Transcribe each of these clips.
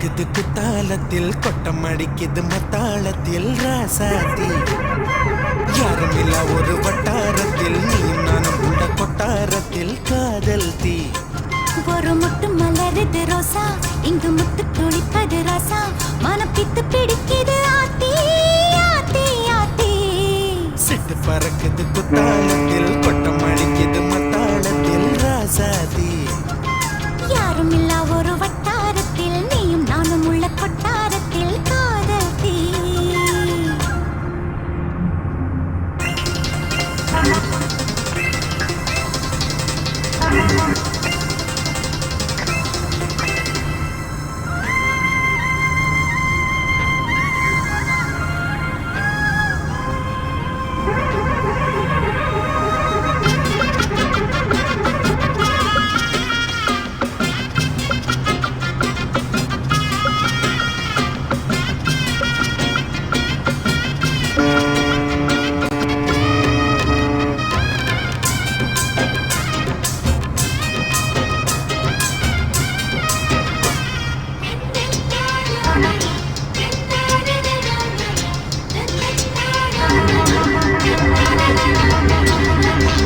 பறக்குது குத்தாலத்தில் கொட்டம் அடிக்குது மத்தாளத்தில் ராசாத்தி யாரும் இல்ல ஒரு வட்டாரத்தில் நீயும் நானும் உள்ள கொட்டாரத்தில் காதல் தீ ஒரு முட்டு மலருது ரோசா இங்கு முத்து துளிப்பது ராசா மனப்பித்து பிடிக்குது ஆத்தி ஆத்தி ஆத்தி சிட்டு பறக்குது குத்தாலத்தில் கொட்டம் அடிக்குது மத்தாளத்தில் ராசாத்தி யாரும் இல்ல ஒரு வட்டாரத்தில் நீயும் நானும் உள்ள கொட்டாரத்தில் காதல் தீ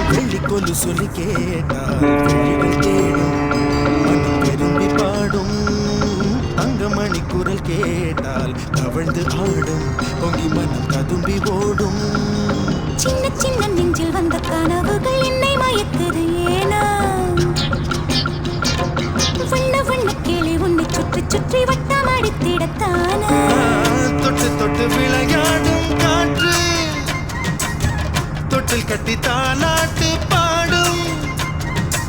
வெள்ளிக்கொலு சொல்லி கேட்டால் வெள்ளிகள் தேடும் மனம் விரும்பி பாடும் தங்கமணி குரல் கேட்டால் தவழ்ந்து ஆடும் பொங்கி மனம் ததும்பி ஓடும் சின்ன சின்ன நெஞ்சில் வந்த கனவுகள் என்னை மயக்குது ஏனா வண்ண வண்ண கிளி உன்னை சுற்றி சுற்றி வட்டம் அடித்திடத்தானா தொட்டு தொட்டு விளையாடும் காற்று தொட்டில் கட்டி தாலாட்டு பாடும்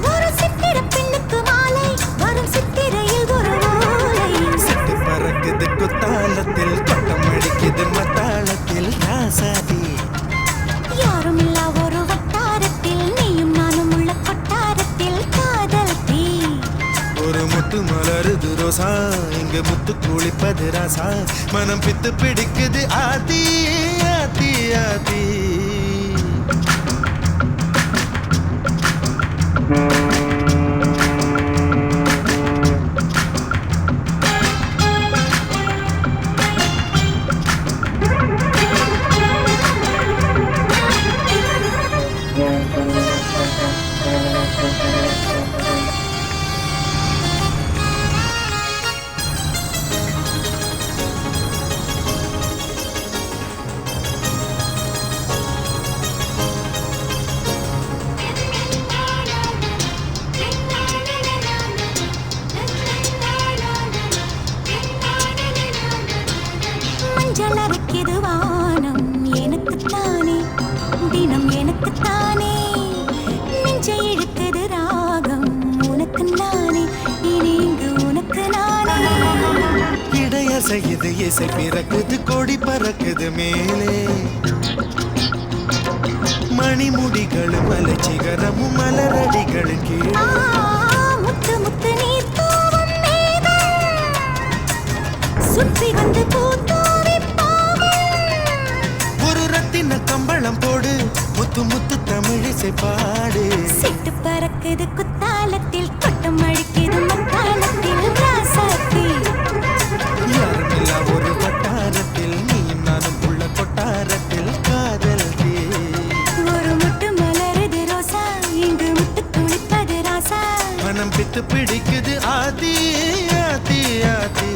ஒரு சித்திர பெண்ணுக்கு மாலை வரும் சித்திரையில் ஒரு ஓலை சிட்டு பறக்குது குத்தாலத்தில் கொட்டம் அடிக்குது மத்தாளத்தில் ராசாதி யாரும் இல்ல ஒரு வட்டாரத்தில் நீயும் நானும் உள்ள கொட்டாரத்தில் காதல் தீ ஒரு முத்து மலருது ரோசா இங்கு முத்து குளிப்பது ராசா மனம் பித்து பிடிக்குது ஆதி ஆதி ஆதி மஞ்சள் அரைக்குது வானம் எனக்குத்தானே தினம் எனக்குத்தானே நெஞ்சை இழுக்குது ராகம் உனக்கு நானே இனி இங்கு உனக்கு நானே இடையசையுது இசை பிறக்குது கொடி பறக்குது மேலே மணிமுடிகளும் மலைச்சிகரமும் மலரடிகளும் கீழே முத்து முத்து நீர் தூவும் மேகம் சுற்றி வந்து பூத்தூவி ஒரு ரத்தின கம்பளம் போடு முத்து முத்து தமிழிசை பாடு சிட்டு பறக்குது குத்தாலத்தில் கொட்டம் அடிக்குது மத்தாளத்தில் ராசாத்தி யாரும் இல்ல ஒரு வட்டாரத்தில் நீயும் நானும் உள்ள கொட்டாரத்தில் காதல் தீ ஒரு முட்டு மலருது ரோசா இங்கு முட்டு துளிப்பது ராசா மனம் பித்து பிடிக்குது ஆதி ஆதி ஆதி